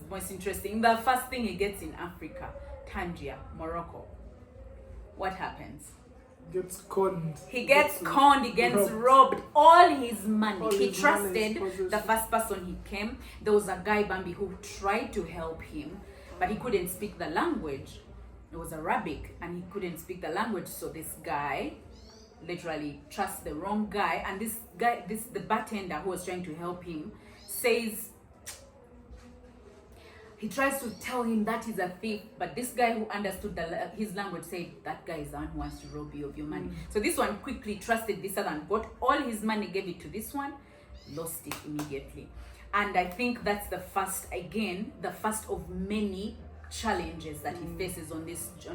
most interesting. The first thing he gets in Africa, Tangier, Morocco. What happens? Gets conned. He gets conned, he gets robbed. All his money. All He his trusted money, his the first person he came. There was a guy, Bambi, who tried to help him, but he couldn't speak the language. It was Arabic, and he couldn't speak the language. So this guy literally trusts the wrong guy, and the bartender who was trying to help him says, he tries to tell him that he's a thief, but this guy who understood his language said, that guy is the one who wants to rob you of your money. So this one quickly trusted this other one, got all his money, gave it to this one, lost it immediately. And I think that's the first of many challenges that he faces on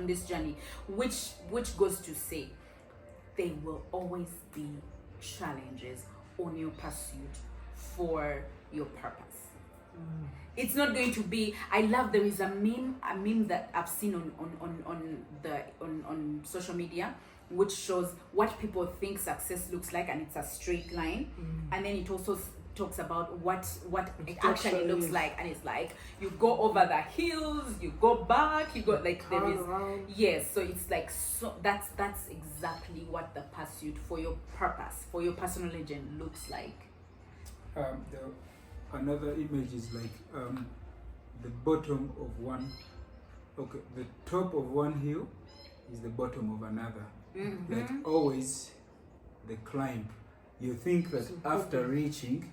this journey, which goes to say, there will always be challenges on your pursuit for your purpose. It's not going to be. I love, there is a meme that I've seen on social media, which shows what people think success looks like, and it's a straight line, and then it also talks about what it actually looks like, and it's like you go over the hills, you go back, you go like there is around. Yes, so it's like, so that's exactly what the pursuit for your purpose, for your personal legend looks like. Another image is like the bottom of one. Okay, the top of one hill is the bottom of another. Like always, the climb. You think that after reaching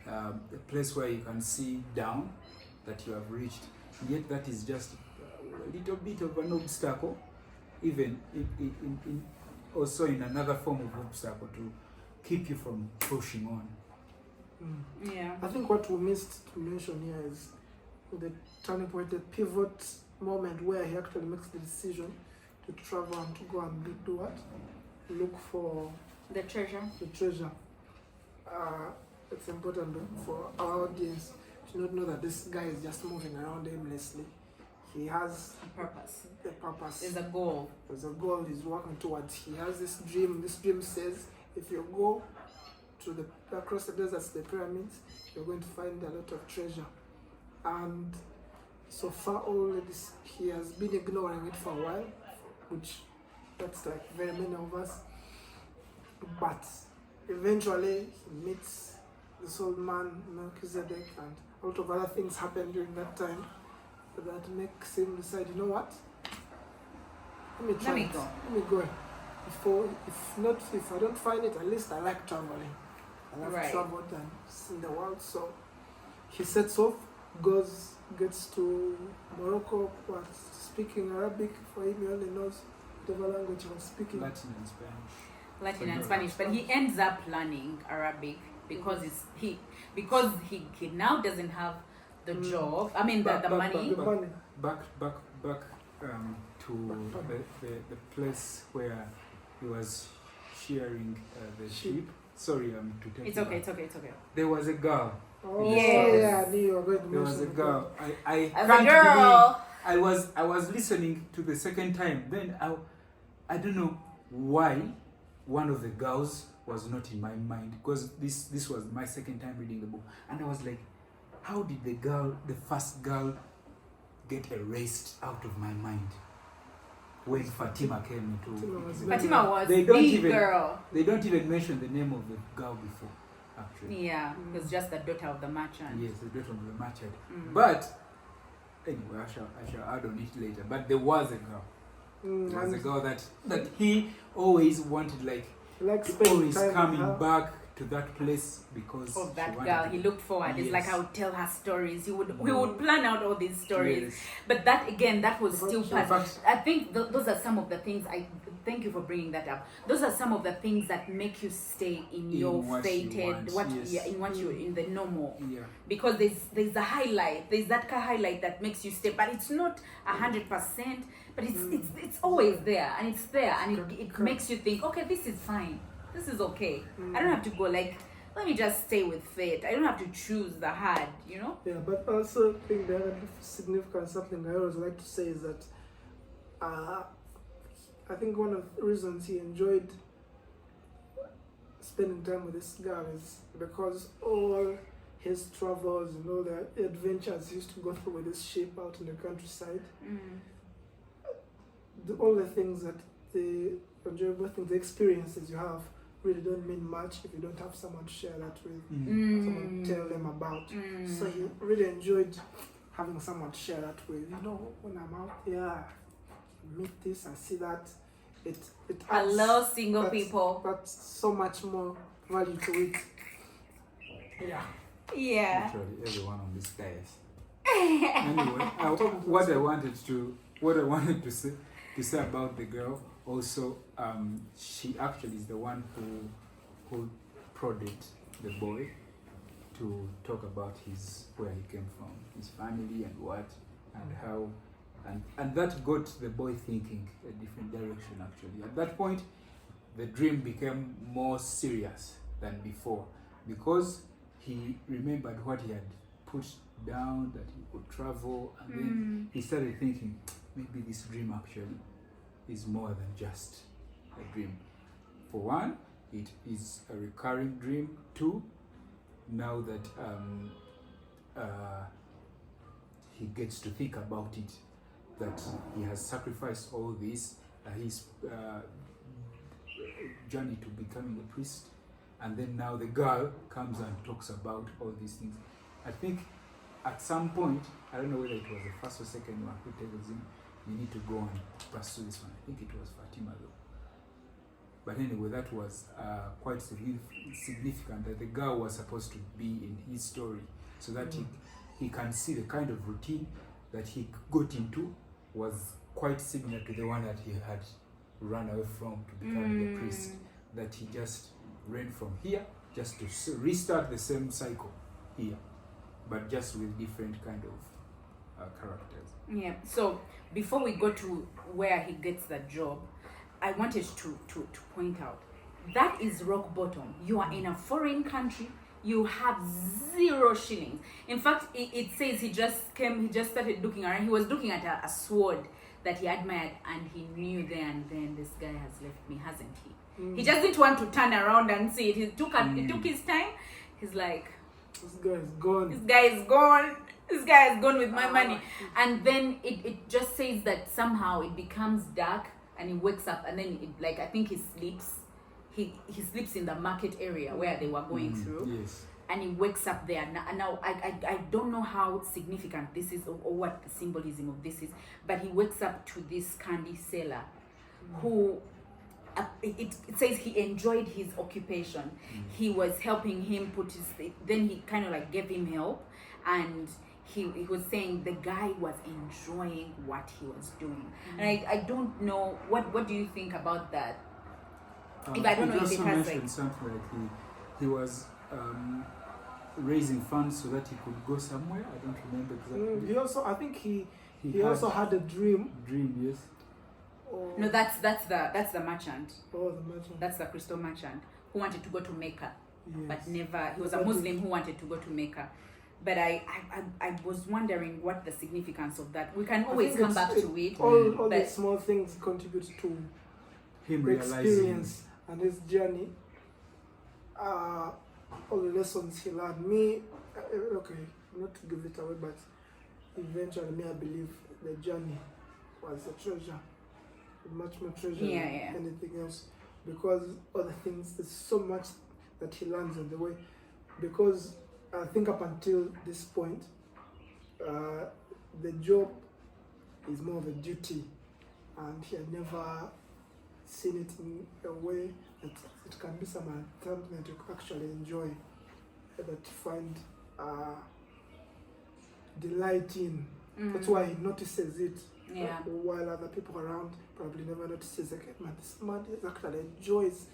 the place where you can see down, that you have reached. Yet that is just a little bit of an obstacle, even in also in another form of obstacle to keep you from pushing on. Yeah. I think what we missed to mention here is the turning point, the pivot moment where he actually makes the decision to travel and to go and do what? Look for The treasure. the treasure. It's important for our audience to not know that this guy is just moving around aimlessly. He has Purpose. a purpose. There's a goal. There's a goal he's working towards. He has this dream. This dream says, if you go to across the deserts, the pyramids, you're going to find a lot of treasure. And so far, all this, he has been ignoring it for a while, which that's like very many of us. But eventually, he meets this old man, Melchizedek, and a lot of other things happen during that time that makes him decide, you know what? Let me try Let me it. go. Let me go. If I don't find it, at least I like traveling. I love Right. traveled and seen the world. So he sets off, gets to Morocco, but speaking Arabic. For him, he only knows whatever language he was speaking. Latin and Spanish. Latin and Spanish, but he ends up learning Arabic because he now doesn't have the job. I mean the money. Back to the place where he was shearing the sheep. Sorry, to take It's you okay. back. It's okay. There was a girl. Oh, Yes. yeah, I knew you were going to There was mention a the girl. I As can't a girl. believe I was listening to the second time. Then I don't know why one of the girls was not in my mind, because this was my second time reading the book, and I was like, how did the first girl get erased out of my mind when Fatima came into Fatima was They the don't even- girl. They don't even mention the name of the girl before, actually. Yeah, it was just the daughter of the merchant. Yes, the daughter of the merchant. But anyway, I shall add on it later. But there was a girl. There was a girl that he always wanted, like always coming back to that place because Of she that wanted girl, to- he looked forward. It's like Yes. I would tell her stories. We would plan out all these stories. Yes. But that again, that was still In part. fact- I think those are some of the things. I thank you for bringing that up. Those are some of the things that make you stay in your what you fated, want, yes. in what you in the normal. Yeah. Because there's a highlight. There's that highlight that makes you stay, but it's not 100%. But it's always there, and it's there, and it makes you think, okay, this is fine. This is okay. I don't have to go like, let me just stay with fate. I don't have to choose the hard, you know? Yeah, but I also think the other significant something I always like to say is that I think one of the reasons he enjoyed spending time with this girl is because all his travels, you know, the adventures he used to go through with his ship out in the countryside. All the things that the enjoyable things, the experiences you have really don't mean much if you don't have someone to share that with, someone to tell them about. So he really enjoyed having someone to share that with. You know, when I'm out there, I meet this, I see that. It adds, Hello, single people. That's so much more value to it. Yeah. Yeah. Literally everyone on this guys. Anyway, what I wanted to say about the girl also, she actually is the one who prodded the boy to talk about where he came from, his family and what and how, and that got the boy thinking a different direction actually. At that point, the dream became more serious than before because he remembered what he had put down, that he could travel, and then he started thinking, maybe this dream actually is more than just a dream. For one, it is a recurring dream. Two, now that he gets to think about it, that he has sacrificed all this, his journey to becoming a priest, and then now the girl comes and talks about all these things. I think at some point, I don't know whether it was the first or second one, who tells him, you need to go and pursue this one. I think it was Fatima though. But anyway, that was quite significant that the girl was supposed to be in his story so that he can see the kind of routine that he got into was quite similar to the one that he had run away from to become the priest. That he just ran from here just to restart the same cycle here, but just with different kind of characters. Yeah. So before we go to where he gets the job, I wanted to point out that is rock bottom. You are in a foreign country. You have 0 shillings. In fact, it says he just started looking around. He was looking at a sword that he admired, and he knew there and then, this guy has left me, hasn't he? He just didn't want to turn around and see it. It took his time. He's like, this guy is gone. This guy is gone. This guy is gone with my money. And then it just says that somehow it becomes dark and he wakes up, and then I think he sleeps. He sleeps in the market area where they were going through. Yes. And he wakes up there. Now I don't know how significant this is or what the symbolism of this is, but he wakes up to this candy seller who it says he enjoyed his occupation. He was helping him put then he kind of gave him help, and he was saying the guy was enjoying what he was doing. And I don't know, what do you think about that? If I don't know if it has something like he was raising funds so that he could go somewhere. I don't remember exactly. He also, I think he also had a dream. Yes. No, that's the merchant. Oh, the merchant. That's the crystal merchant who wanted to go to Mecca, Yes. but never. He was a Muslim who wanted to go to Mecca. But I was wondering what the significance of that. We can always come back to it. All the small things contribute to him the realizing experience and his journey. All the lessons he learned. Okay, not to give it away, but eventually, I believe the journey was a treasure, much more treasure than anything else, because all the things, there's so much that he learns on the way. Because I think up until this point, the job is more of a duty, and he had never seen it in a way that it can be something that you actually enjoy, that you find delight in. That's why he notices it, while other people around probably never notices. Like, man, this man actually enjoys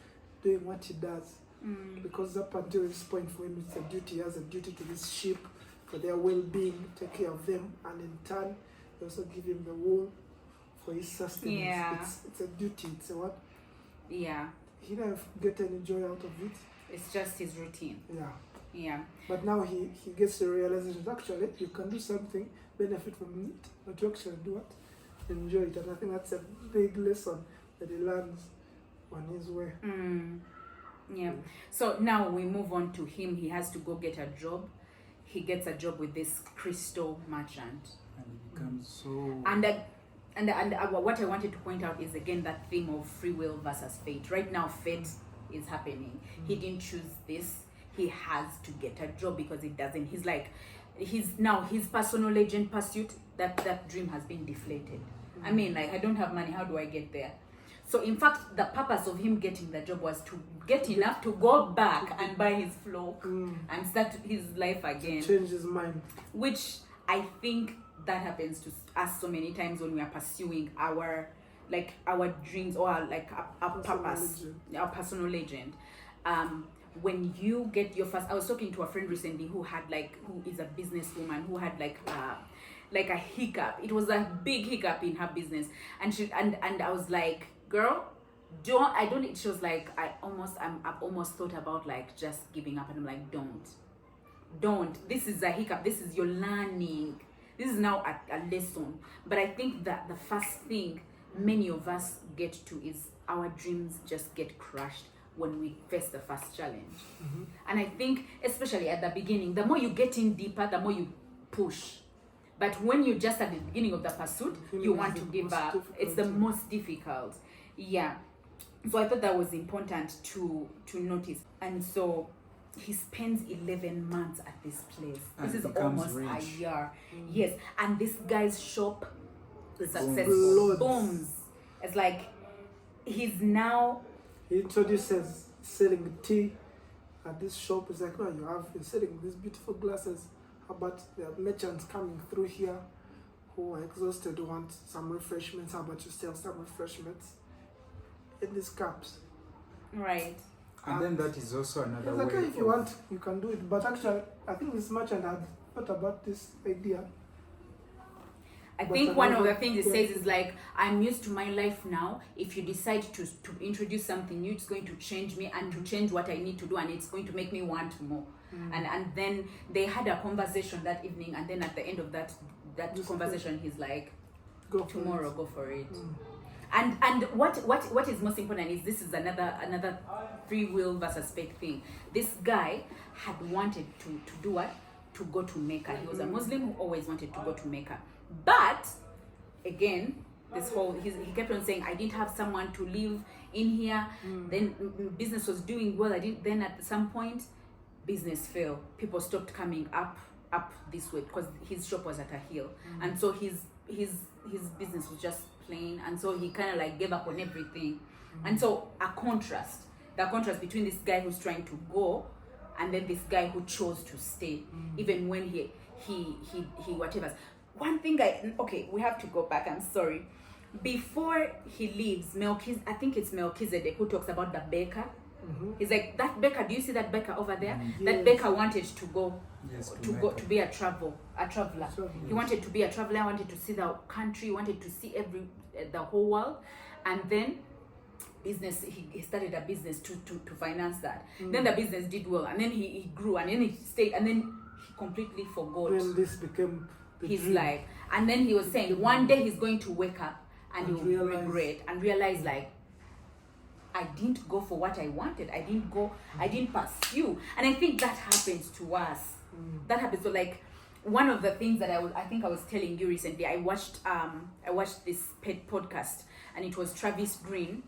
doing what he does. Because up until this point for him, it's a duty. He has a duty to this sheep for their well-being, take care of them, and in turn, they also give him the wool for his sustenance. Yeah. It's a duty. It's a what? Yeah. He never get any joy out of it. It's just his routine. Yeah. Yeah. But now he gets to realize that actually you can do something, benefit from it, but you actually do it, enjoy it. And I think that's a big lesson that he learns on his way. Yeah. So now we move on to him. He has to go get a job. he gets a job with this crystal merchant. And it becomes so. And what I wanted to point out is again that theme of free will versus fate. Right now, fate is happening. He didn't choose this. He has to get a job because it doesn't. He's like, his personal legend pursuit. That dream has been deflated. I mean, like, I don't have money. How do I get there? So in fact, the purpose of him getting the job was to get enough to go back and buy his flock and start his life again. Change his mind. Which I think that happens to us so many times when we are pursuing our dreams or our purpose, our personal legend. When you get your first, I was talking to a friend recently who is a businesswoman who had like a hiccup. It was a big hiccup in her business, and I was like, girl, she was like, I've almost thought about like just giving up, and I'm like, don't. This is a hiccup. This is your learning. This is now a lesson. But I think that the first thing many of us get to is our dreams just get crushed when we face the first challenge. And I think especially at the beginning, the more you get in deeper, the more you push. But when you're just at the beginning of the pursuit, you want to give up. It's the most difficult. Yeah. So I thought that was important to notice. And so he spends 11 months at this place. And this is becomes almost rich. a year. Yes. And this guy's shop is Booms. successful. Booms. It's like he's now... He introduces selling tea at this shop. It's like, oh, you're selling these beautiful glasses. How about there are merchants coming through here who are exhausted, who want some refreshments? How about you sell some refreshments in these cups? Right. And then that is also another It's way. okay if you want, you can do it. But actually, I think this merchant had thought about this idea. I But think one of the another- things it says is like, I'm used to my life now. If you decide to introduce something new, it's going to change me and to change what I need to do, and it's going to make me want more. And then they had a conversation that evening, and then at the end of that Just conversation, he's like, Go for tomorrow, it. go for it. And what is most important is this is another free will versus fate thing. This guy had wanted to do what? To go to Mecca. He was a Muslim who always wanted to go to Mecca. But again, he kept on saying, I didn't have someone to live in here. Then business was doing well. Then at some point, business failed. People stopped coming up this way because his shop was at a hill, and so his business was just plain, and so he kind of like gave up on everything. And so the contrast between this guy who's trying to go and then this guy who chose to stay, even when he whatever. One thing we have to go back. I'm sorry. Before he leaves, I think it's Melchizedek who talks about the baker. He's like, that baker, do you see that baker over there? That Yes. baker wanted to go Yes, to be a traveler. He wanted to be a traveler, wanted to see the country, wanted to see the whole world. And then business, he started a business to finance that. Then the business did well, and then he grew, and then he stayed, and then he completely forgot When this became the his dream. life. And then he was saying one day he's going to wake up and he will regret and realize like, I didn't go for what I wanted. I didn't pursue. And I think that happens to us. That happens. So like one of the things that I think I was telling you recently, I watched this podcast, and it was Travis Green,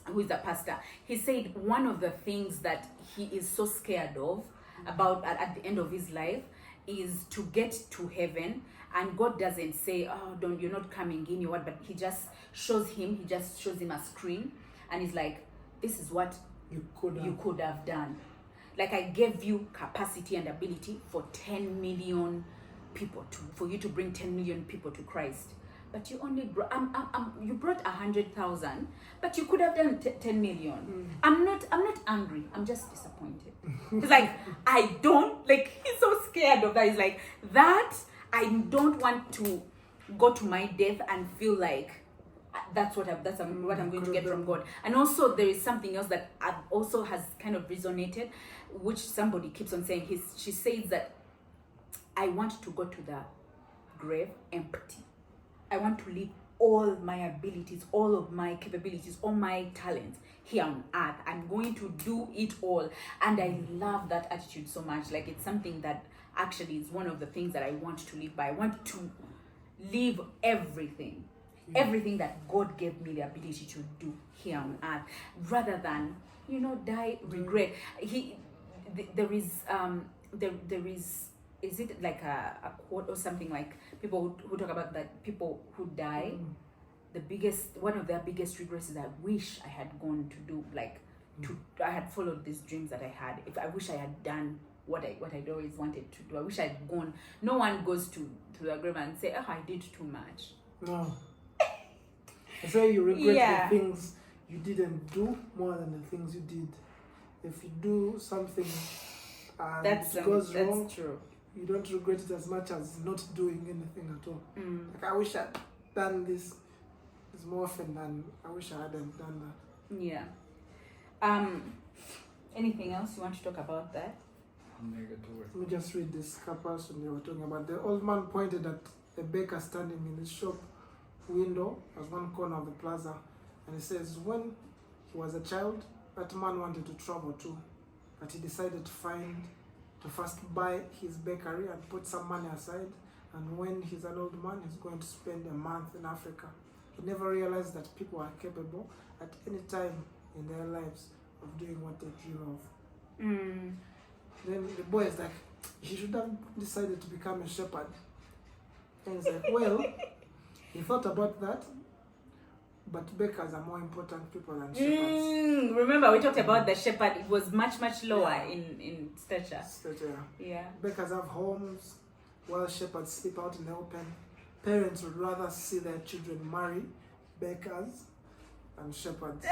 who is a pastor. He said one of the things that he is so scared of about at the end of his life is to get to heaven, and God doesn't say, oh, you're not coming in, or what, but he just shows him a screen, and he's like, this is what You could have done. Like, I gave you capacity and ability for 10 million people for you to bring 10 million people to Christ, but you only brought you brought 100,000, but you could have done 10 million. I'm not angry, I'm just disappointed. He's like, he's so scared of that. He's like, that I don't want to go to my death and feel like that's what I'm going to get from God. And also there is something else that also has kind of resonated, which somebody keeps on saying. She says that I want to go to the grave empty. I want to leave all my abilities, all of my capabilities, all my talents here on earth. I'm going to do it all. And I love that attitude so much. Like, it's something that actually is one of the things that I want to live by. I want to live everything that God gave me the ability to do here on earth, rather than die regret. There is is it like a quote or something, like people who talk about that people who die, one of their biggest regrets is, I wish I had gone to do I had followed these dreams that I had. If I wish I had done what I'd always wanted to do. I wish I'd gone. No one goes to the grave and say, "Oh, I did too much." No. I say you regret the things you didn't do more than the things you did. If you do something and it goes wrong, true. You don't regret it as much as not doing anything at all. Like, I wish I'd done this more often than I wish I hadn't done that. Yeah. Anything else you want to talk about that? Let me just read this person you were talking about. The old man pointed at a baker standing in his shop window as one corner of the plaza, and he says, when he was a child, that man wanted to travel too, but he decided to first buy his bakery and put some money aside, and when he's an old man, he's going to spend a month in Africa. He never realized that people are capable at any time in their lives of doing what they dream of. Then the boy is like, he should have decided to become a shepherd. And he's like, well, he thought about that, but bakers are more important people than shepherds. Remember, we talked about the shepherd. It was much lower in stature. Yeah. Bakers have homes, while shepherds sleep out in the open. Parents would rather see their children marry bakers than shepherds.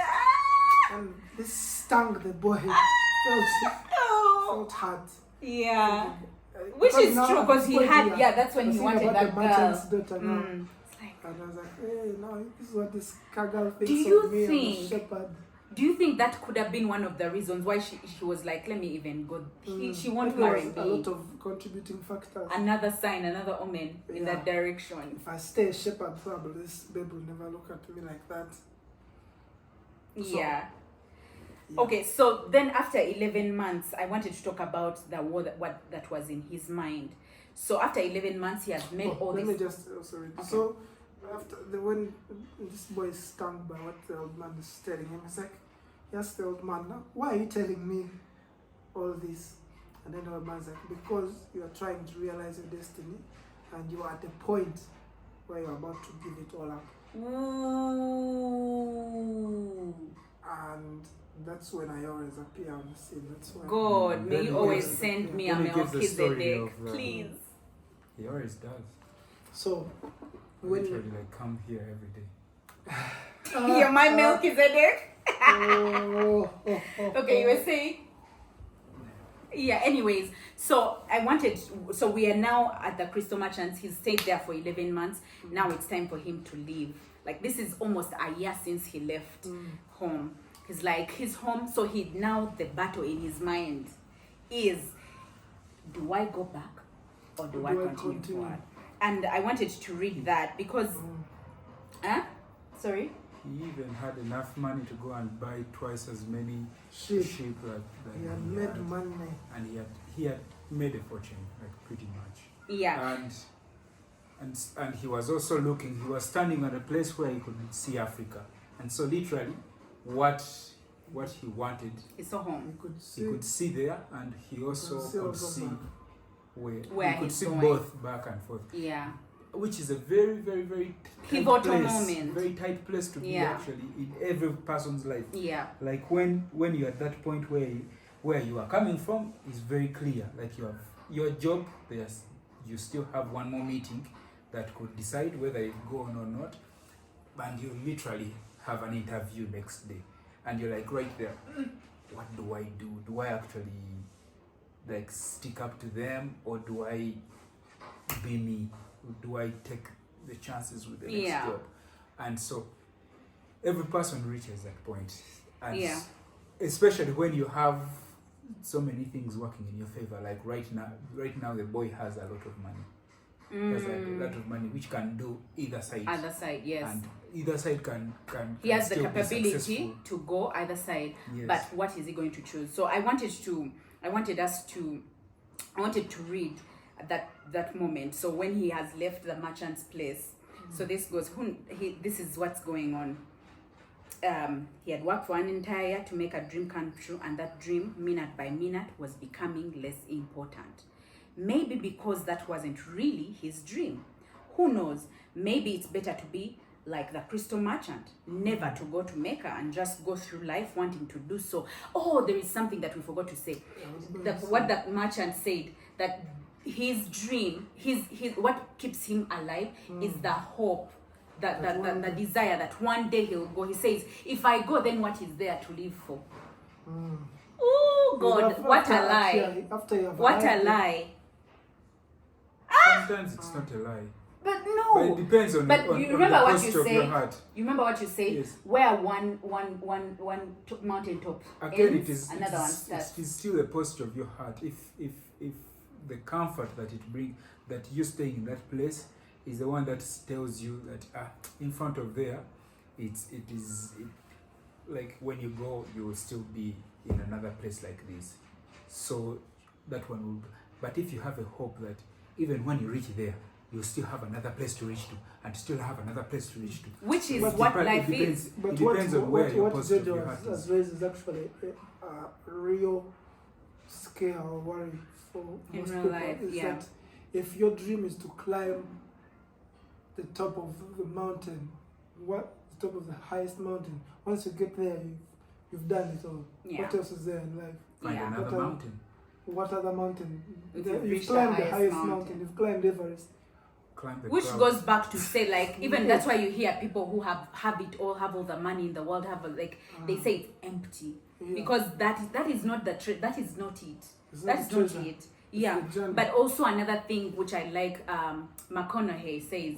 And this stung the boy. Felt hurt. Yeah. Which is true, because he had, that's when he wanted that girl. Daughter now. And I was like, hey, no, this is what this girl thinks of me. I'm a shepherd. Do you think that could have been one of the reasons why she was like, let me even go? She won't marry me. A lot of contributing factors. Another sign, another omen in that direction. If I stay a shepherd, probably this babe will never look at me like that. Yeah. Okay, so then after 11 months, I wanted to talk about the war that was in his mind. So after 11 months, he has made all this. Let me just sorry. Okay. So after when this boy is stung by what the old man is telling him, he's like, yes, the old man, why are you telling me all this? And then the old man's like, because you are trying to realize your destiny, and you are at the point where you're about to give it all up. Ooh. And that's when I always appear on the scene. That's why God, may you always send me a Melchizedek, please. He always does. So, when you come here every day. You're my Melchizedek. Okay, you were saying? Yeah, anyways, so we are now at the Crystal Merchants. He's stayed there for 11 months. Now it's time for him to leave. Like, this is almost a year since he left home. He's like, his home. So the battle in his mind is, do I go back or do I continue forward? And I wanted to read that because, sorry? He even had enough money to go and buy twice as many sheep that he had made money. And he had made a fortune, like, pretty much. Yeah. And he was also looking, he was standing at a place where he could see Africa. And so literally, what he wanted, he saw home. He could see there, and he also could see where he could see going. both back and forth. Yeah. Which is a very, very, very pivotal moment. Very tight place to be actually in every person's life. Yeah. Like when you're at that point where you are coming from is very clear. Like you have your job, you still have one more meeting that could decide whether you go on or not. And you literally have an interview next day. And you're like right there, what do I do? Do I actually like stick up to them, or do I be me? Do I take the chances with the next job? And so every person reaches that point. And especially when you have so many things working in your favor. Like right now the boy has a lot of money. Has a lot of money which can do either side. Other side, yes. And either side can he has the capability to go either side. Yes. But what is he going to choose? So I wanted to read at that moment. So when he has left the merchant's place, so this goes, this is what's going on. He had worked for an entire year to make a dream come true, and that dream, minute by minute, was becoming less important. Maybe because that wasn't really his dream. Who knows? Maybe it's better to be like the crystal merchant, never to go to Mecca and just go through life wanting to do so. Oh, there is something that we forgot to say. What that merchant said, that his dream, his what keeps him alive is the hope, the desire that one day he will go. He says, if I go, then what is there to live for? Oh God, what a lie. What a lie. Sometimes it's not a lie. But no. But it depends on, but on, you on remember the what posture you of said? your heart. You remember what you said? Yes. Where one mountain top Again, ends, another one starts. it is still the posture of your heart. If the comfort that it brings, that you staying in that place, is the one that tells you that in front of there, it is like when you go, you will still be in another place like this. So that one will. But if you have a hope that even when you reach there, you still have another place to reach to, and still have another place to reach to. Which is But what it depends, life is. It depends on where your posture of your heart has is. raised is actually a real scare or worry for In most real people. life, Is yeah. that if your dream is to climb the top of the mountain, the top of the highest mountain, once you get there, you've done it all. Yeah. What else is there in life? Find Yeah. another What mountain. What other mountain? If You've you've reached the climbed the highest highest mountain. mountain. You've climbed Everest. Climb the Which clouds. goes back to say, like, even Yeah. that's why you hear people who have it all, have all the money in the world, they say it's empty. Yeah. Because that is not that is not it. It's That not is the not treasure. it. Yeah. the journey. But also another thing which I like, McConaughey says,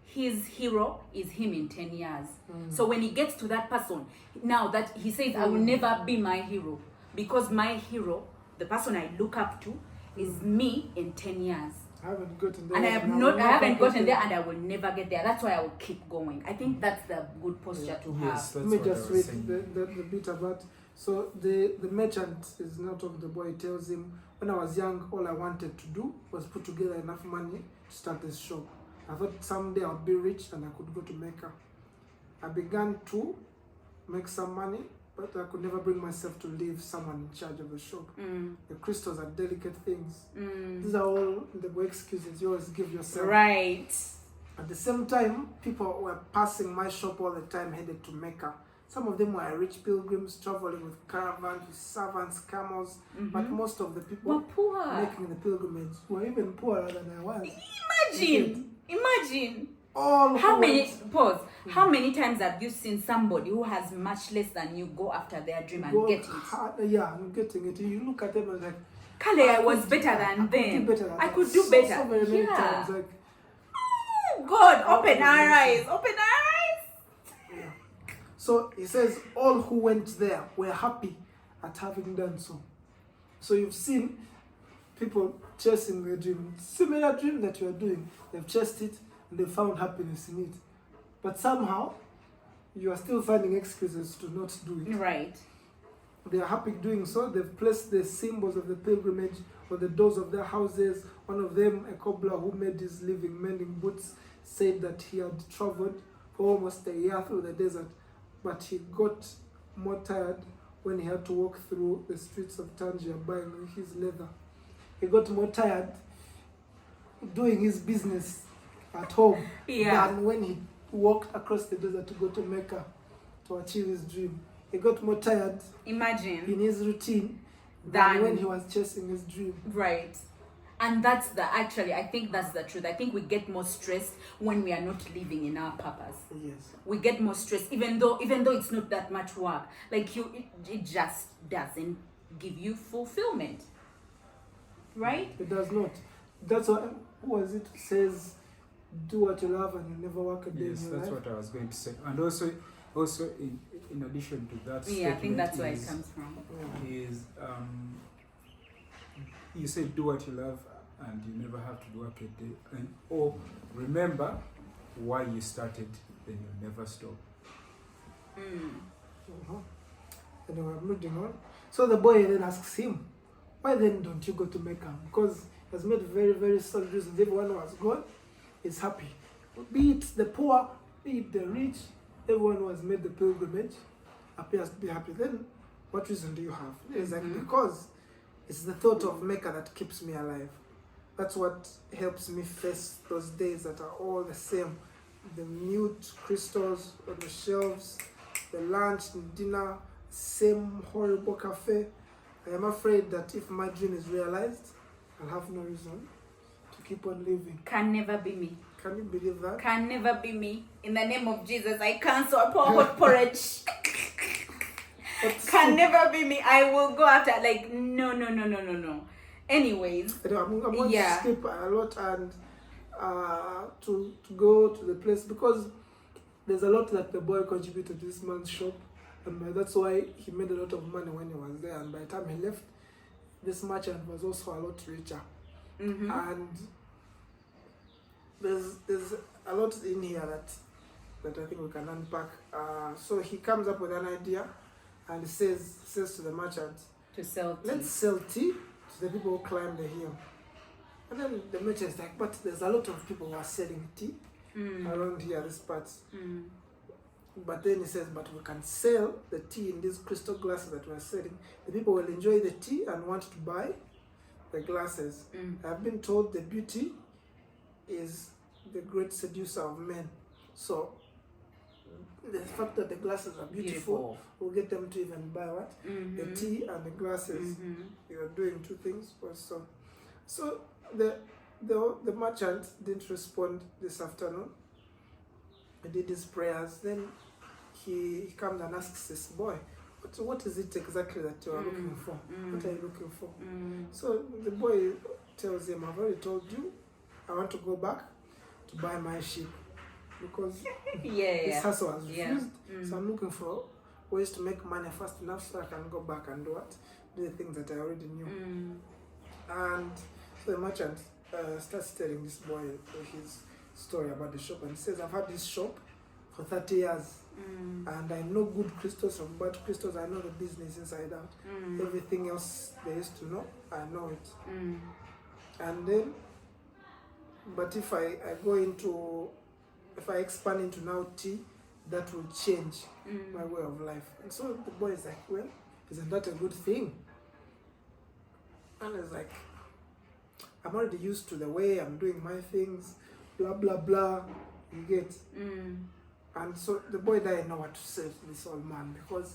his hero is him in 10 years. So when he gets to that person, now that he says, I will never be my hero, because my hero, the person I look up to, is me in 10 years. I haven't gotten there. And I yet, haven't gotten there, and I will never get there. That's why I will keep going. I think that's the good posture to have. Yes, that's Let me what I just was read saying. the bit about. So the merchant is not of the boy. Tells him, when I was young, all I wanted to do was put together enough money to start this shop. I thought someday I'd be rich and I could go to Mecca. I began to make some money, but I could never bring myself to leave someone in charge of the shop. The crystals are delicate things. These are all the boy excuses you always give yourself. Right. At the same time, people were passing my shop all the time, headed to Mecca. Some of them were rich pilgrims traveling with caravans, with servants, camels, but most of the people We're poor. making the pilgrimage were even poorer than I was. Imagine. All How who many went- pause? How many times have you seen somebody who has much less than you go after their dream and go get it? hard- yeah, I'm getting it. You look at them and like, Kale, I was could- better I than could do them. better than I that. could do So better. very many Yeah. times, like, Oh God, open our eyes. Open our eyes. yeah. So he says, all who went there were happy at having done so. So you've seen people chasing their dream, similar dream that you are doing. They've chased it and they found happiness in it. But somehow, you are still finding excuses to not do it. Right. They are happy doing so. They've placed the symbols of the pilgrimage on the doors of their houses. One of them, a cobbler who made his living mending boots, said that he had traveled for almost a year through the desert, but he got more tired when he had to walk through the streets of Tangier buying his leather. He got more tired doing his business at home than when he walked across the desert to go to Mecca to achieve his dream. He got more tired Imagine. in his routine Than- than when he was chasing his dream. Right. And that's I think that's the truth. I think we get more stressed when we are not living in our purpose. Yes. We get more stressed even though it's not that much work. Like it just doesn't give you fulfillment. Right? It does not. That's what was it says, do what you love and you never work a day Yes, in your that's life. what I was going to say. And also in addition to that, Yeah, I think that's where it is, comes from. Yeah. is you say do what you love and you never have to work a day, or remember why you started, then you'll never stop. Anyway, I'm moving on. So the boy then asks him, why then don't you go to Mecca? Because has made very, very solid reasons. Everyone who has gone is happy. Be it the poor, be it the rich, everyone who has made the pilgrimage appears to be happy. Then what reason do you have? It's like, because it's the thought of Mecca that keeps me alive. That's what helps me face those days that are all the same. The mute crystals on the shelves, the lunch and dinner, same horrible cafe. I am afraid that if my dream is realized, I'll have no reason to keep on living. Can never be me. Can you believe that? Can never be me. In the name of Jesus, I cancel pour hot porridge. Can never be me. I will go after, like, no. Anyways. I'm going to skip a lot and to go to the place, because there's a lot that the boy contributed to this man's shop, and that's why he made a lot of money when he was there, and by the time he left, this merchant was also a lot richer. And there's a lot in here that I think we can unpack. So he comes up with an idea, and he says to the merchant, to sell tea. Let's sell tea to the people who climb the hill. And then the merchant is like, but there's a lot of people who are selling tea around here, this part. But then he says, but we can sell the tea in these crystal glasses that we're selling. The people will enjoy the tea and want to buy the glasses. I've been told the beauty is the great seducer of men. So the fact that the glasses are beautiful will get them to even buy what? The tea and the glasses. You're doing two things also. So the merchant didn't respond this afternoon. He did his prayers. Then he comes and asks this boy, what is it exactly that you are looking for? What are you looking for? So the boy tells him, I've already told you, I want to go back to buy my sheep, because this hustle has refused. So I'm looking for ways to make money fast enough so I can go back and do the things that I already knew. And so the merchant starts telling this boy his story about the shop, and says, I've had this shop for 30 years and I know good crystals from bad crystals. I know the business inside out. Everything else they used to know, I know it. And then, but if I expand into now tea, that will change my way of life. And so the boy is like, well, isn't that a good thing? And it's like, I'm already used to the way I'm doing my things, blah, blah, blah, you get. And so the boy didn't know what to say to this old man, because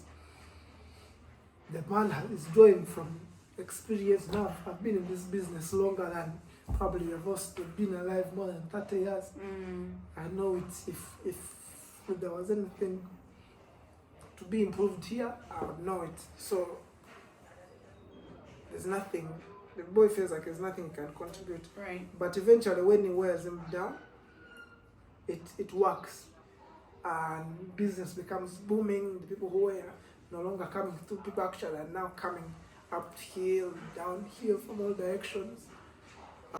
the man is drawing from experience now. I've been in this business longer than probably of us. We've been alive more than 30 years. I know it. If there was anything to be improved here, I would know it. So there's nothing. The boy feels like there's nothing he can contribute. Right. But eventually, when he wears him down, it works. And business becomes booming. The people who were no longer coming through, people actually are now coming uphill, downhill from all directions.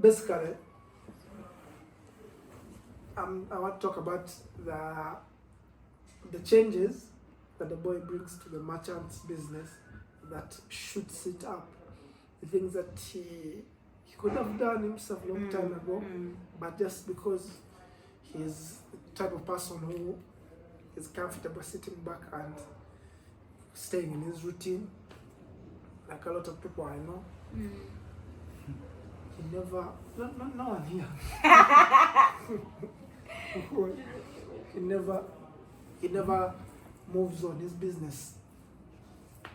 Basically, I want to talk about the changes that the boy brings to the merchant's business that shoots it up. The things that he could have done himself a long time ago, but just because he's the type of person who is comfortable sitting back and staying in his routine, like a lot of people I know. He never, no one here. he never moves on. His business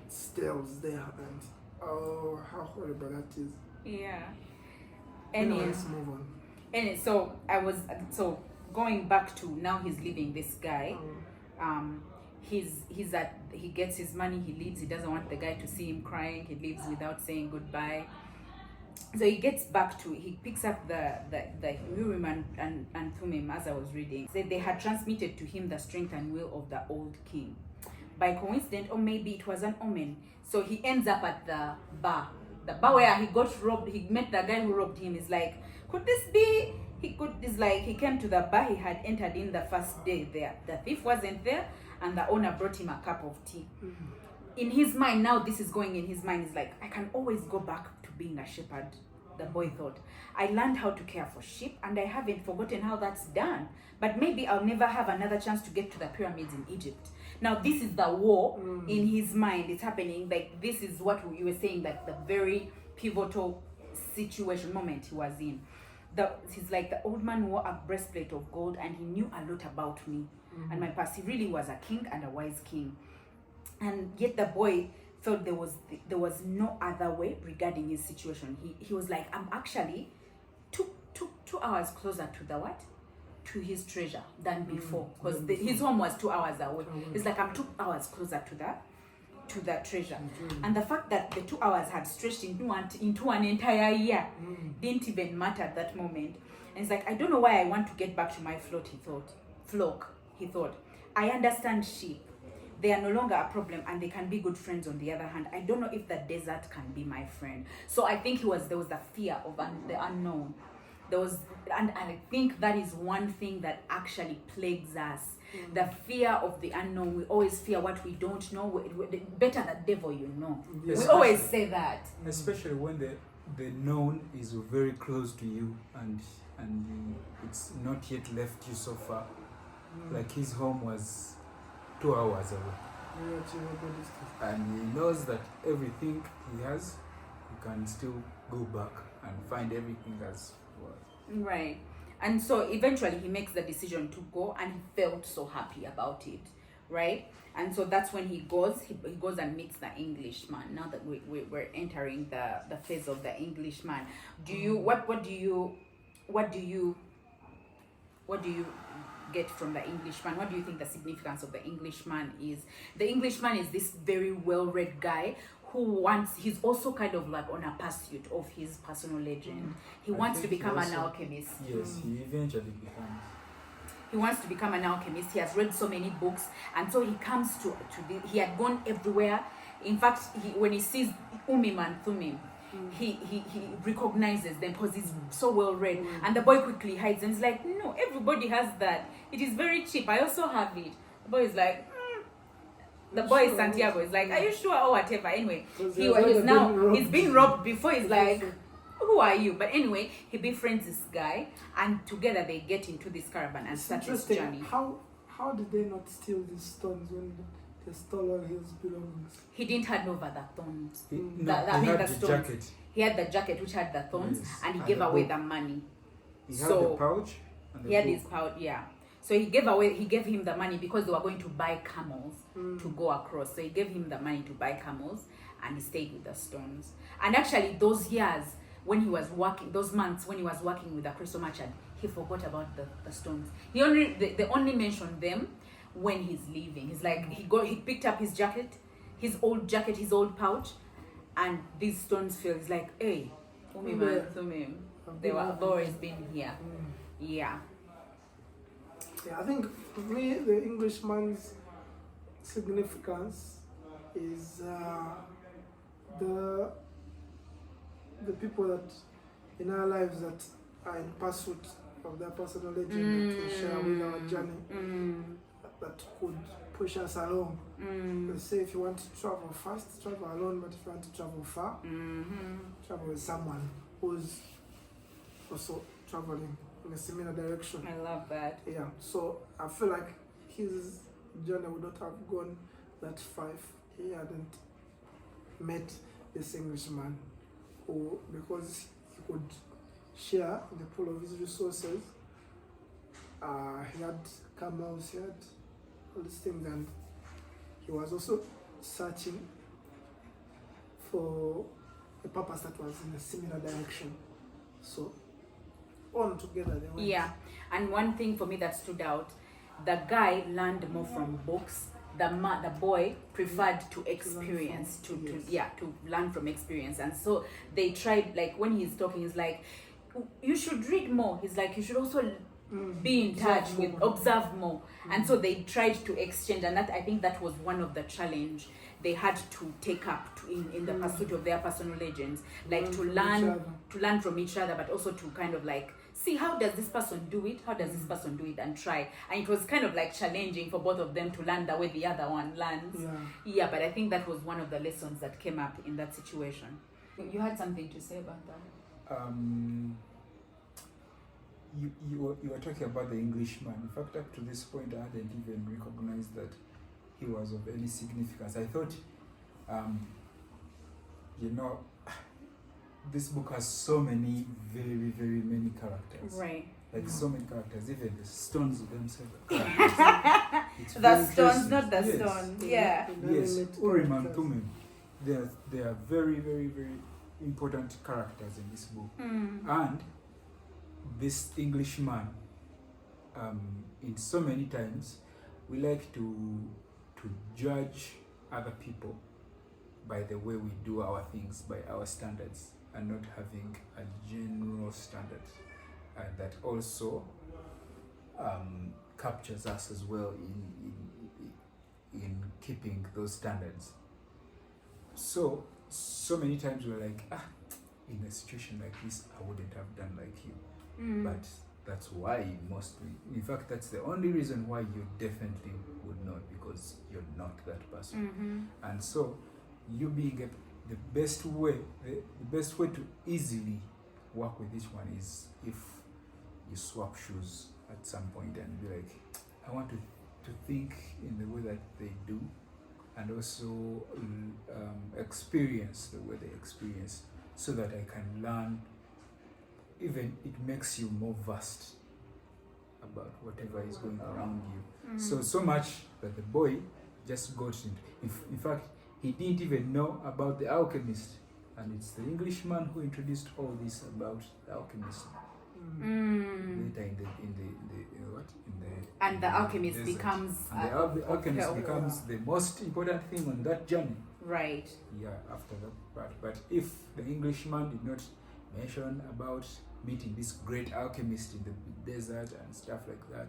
stays there, and oh, how horrible that is. Yeah. Let's move on. And so going back to now, he's leaving this guy. He gets his money, he leaves. He doesn't want the guy to see him crying. He leaves without saying goodbye. So he gets back to, he picks up the Urim and Thummim, as I was reading. They had transmitted to him the strength and will of the old king. By coincidence, or maybe it was an omen. So he ends up at the bar where he got robbed. He met the guy who robbed him. He's like, could this be? He came to the bar he had entered in the first day there. The thief wasn't there, and the owner brought him a cup of tea. In his mind, now this is going in his mind, is like, I can always go back to being a shepherd The boy thought, I learned how to care for sheep and I haven't forgotten how that's done. But maybe I'll never have another chance to get to the pyramids in Egypt. Now, this is the war in his mind. It's happening. Like, this is what you were saying, that the very pivotal situation moment he was in. He's like, the old man wore a breastplate of gold and he knew a lot about me and my past. He really was a king and a wise king. And yet the boy felt there was no other way regarding his situation. He was like, I'm actually 2 hours closer to the what? To his treasure than before, because his home was 2 hours away. It's like, I'm 2 hours closer to the treasure. And the fact that the 2 hours had stretched into an entire year didn't even matter at that moment. And it's like, I don't know why I want to get back to my flock, he thought. I understand sheep. They are no longer a problem and they can be good friends on the other hand. I don't know if the desert can be my friend. So I think there was the fear of the unknown. And I think that is one thing that actually plagues us. The fear of the unknown. We always fear what we don't know. Better the devil you know. Yes. We always say that. Especially when the known is very close to you and it's not yet left you so far. Like his home was 2 hours away. And he knows that everything he has, he can still go back and find everything as was. Right. And so eventually he makes the decision to go and he felt so happy about it. Right? And so that's when he goes and meets the Englishman. Now that we're entering the phase of the Englishman. What do you get from the Englishman? What do you think the significance of the Englishman is? The Englishman is this very well-read guy he's also kind of like on a pursuit of his personal legend. He wants to become an alchemist. Yes, he eventually becomes. He wants to become an alchemist. He has read so many books, and so he comes to he had gone everywhere. In fact, when he sees Umim and Thumim, he recognizes them because he's so well read. And the boy quickly hides and he's like, no, everybody has that. It is very cheap. I also have it. The boy is like, the boy is Santiago is like, are you sure or whatever? Anyway, he's been robbed before. He's like, who are you? But anyway, he befriends this guy and together they get into this caravan and start this journey. How did they not steal these stones when they stole all his belongings? He didn't hand over the thorns. He had the jacket. He had the jacket which had the thorns, and he gave away the money. He had the pouch. And he had his pouch, yeah. So he gave him the money because they were going to buy camels to go across. So he gave him the money to buy camels and he stayed with the stones. And actually those years when he was working, those months when he was working with the crystal merchant, he forgot about the stones. They only mentioned them when he's leaving. He's like, he picked up his jacket, his old pouch, and these stones fell. He's like, hey, they've always been here. Yeah. Yeah, I think for me the Englishman's significance is the people that in our lives that are in pursuit of their personal legend that we share with our journey that could push us along. Let's say if you want to travel fast, travel alone, but if you want to travel far, travel with someone who's also traveling in a similar direction. I love that. Yeah, so I feel like his journey would not have gone that far if he hadn't met this Englishman who, because he could share in the pool of his resources, he had camels, he had all these things, and he was also searching for a purpose that was in a similar direction. So on together they went. Yeah, and one thing for me that stood out, the guy learned more from books. The boy preferred to experience, to learn from experience. And so they tried, like when he's talking, he's like, you should read more. He's like, you should also be in touch observe more. And so they tried to exchange, and I think that was one of the challenge they had to take up in the pursuit of their personal legends, like to learn from each other, but also to kind of like see how does this person do it, and try. And it was kind of like challenging for both of them to learn the way the other one learns. Yeah, but I think that was one of the lessons that came up in that situation. You had something to say about that? You were talking about the Englishman. In fact, up to this point, I hadn't even recognized that he was of any significance. I thought, you know, this book has so many, very, very many characters. Right. Like so many characters, even the stones themselves are characters. It's The very stones, interesting. not the Yes. stone. Yeah. Yes, Inanimate Urim and characters. Thummim. They are very, very, very important characters in this book. And this Englishman, in so many times, we like to judge other people by the way we do our things, by our standards, and not having a general standard that also captures us as well in keeping those standards. So many times we're like, in a situation like this, I wouldn't have done like you. But that's why mostly, in fact, that's the only reason why you definitely would not, because you're not that person. And so you being the best way to easily work with each one is if you swap shoes at some point and be like, I want to think in the way that they do, and also experience the way they experience, so that I can learn. Even it makes you more vast about whatever is going around you. So much that the boy just got into. In fact, he didn't even know about the Alchemist, and it's the Englishman who introduced all this about the Alchemist. Later And the Alchemist desert. becomes And the Alchemist becomes the most important thing on that journey. right. Yeah, after that part. But if the Englishman did not mention about meeting this great alchemist in the desert and stuff like that,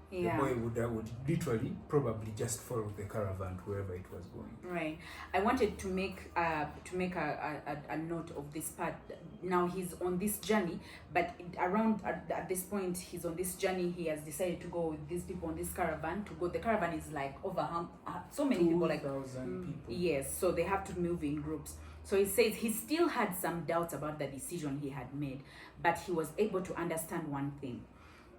Yeah. the boy would literally probably just follow the caravan wherever it was going. Right. I wanted to make a note of this part. Now he's on this journey, but at this point he's on this journey. He has decided to go with these people on this caravan. The caravan is like over so many people, like 2,000 people. yes. So they have to move in groups. So he says he still had some doubts about the decision he had made, but he was able to understand one thing.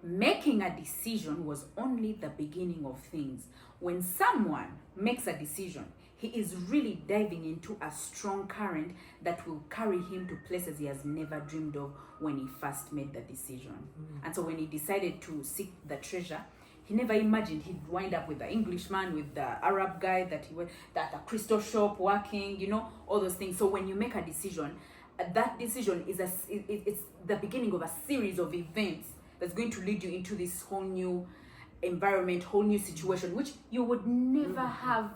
Making a decision was only the beginning of things. When someone makes a decision, he is really diving into a strong current that will carry him to places he has never dreamed of when he first made the decision. And so when he decided to seek the treasure, he never imagined he'd wind up with the Englishman, with the Arab guy that he went, that a crystal shop working, all those things. So when you make a decision, that decision it's the beginning of a series of events that's going to lead you into this whole new environment, whole new situation, which you would never have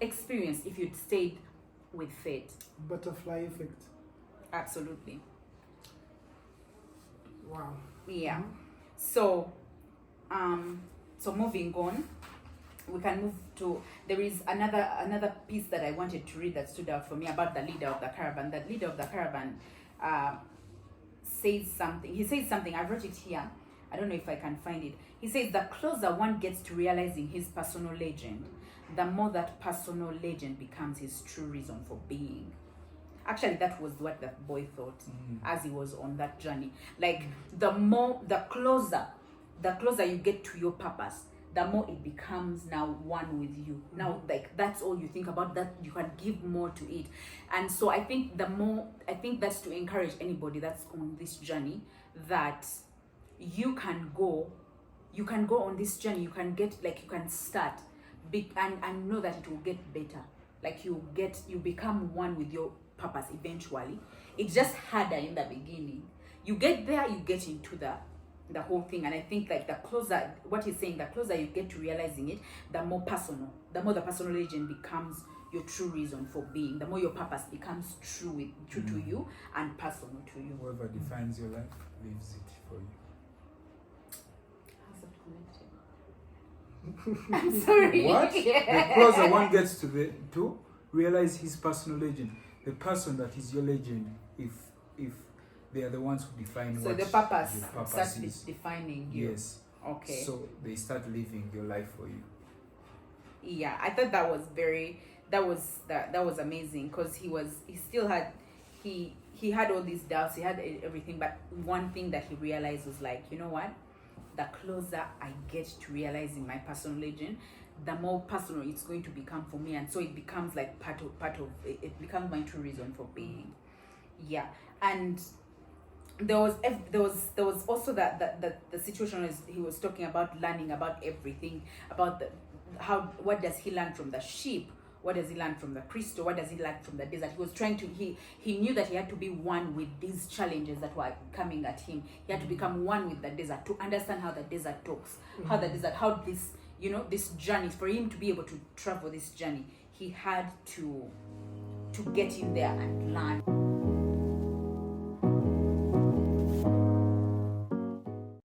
experienced if you'd stayed with fate. Butterfly effect. Absolutely. Wow. Yeah. So moving on, we can move to, there is another piece that I wanted to read that stood out for me about the leader of the caravan. That leader of the caravan says something. He says something, I wrote it here. I don't know if I can find it. He says, the closer one gets to realizing his personal legend, the more that personal legend becomes his true reason for being. Actually, that was what the boy thought as he was on that journey. Like, the closer you get to your purpose, the more it becomes now one with you. Now, like, that's all you think about, that you can give more to it. And so I think that's to encourage anybody that's on this journey, that you can go on this journey. You can get, like, you can start and know that it will get better. Like, you become one with your purpose eventually. It's just harder in the beginning. You get there, you get into the whole thing. And I think, like, the closer, what he's saying, the closer you get to realizing it, the more the personal legend becomes your true reason for being, the more your purpose becomes true to you and personal to you. Whoever defines your life lives it for you. I'm sorry. What? Yeah. The closer one gets to realize his personal legend, the person that is your legend, if they are the ones who define So what the purpose your purpose starts is. defining you. Yes. Okay. So they start living your life for you. Yeah, I thought that was amazing, because he he had all these doubts, he had everything, but one thing that he realized was like, you know what? The closer I get to realizing my personal legend, the more personal it's going to become for me, and so it becomes like part of it becomes my true reason for being. Yeah. And there was also that the situation is he was talking about learning about everything, about what does he learn from the sheep, what does he learn from the crystal, what does he learn from the desert. He was trying to he knew that he had to be one with these challenges that were coming at him. He had to become one with the desert to understand how the desert talks, how the desert, how this, you know, this journey, for him to be able to travel this journey, he had to get in there and learn.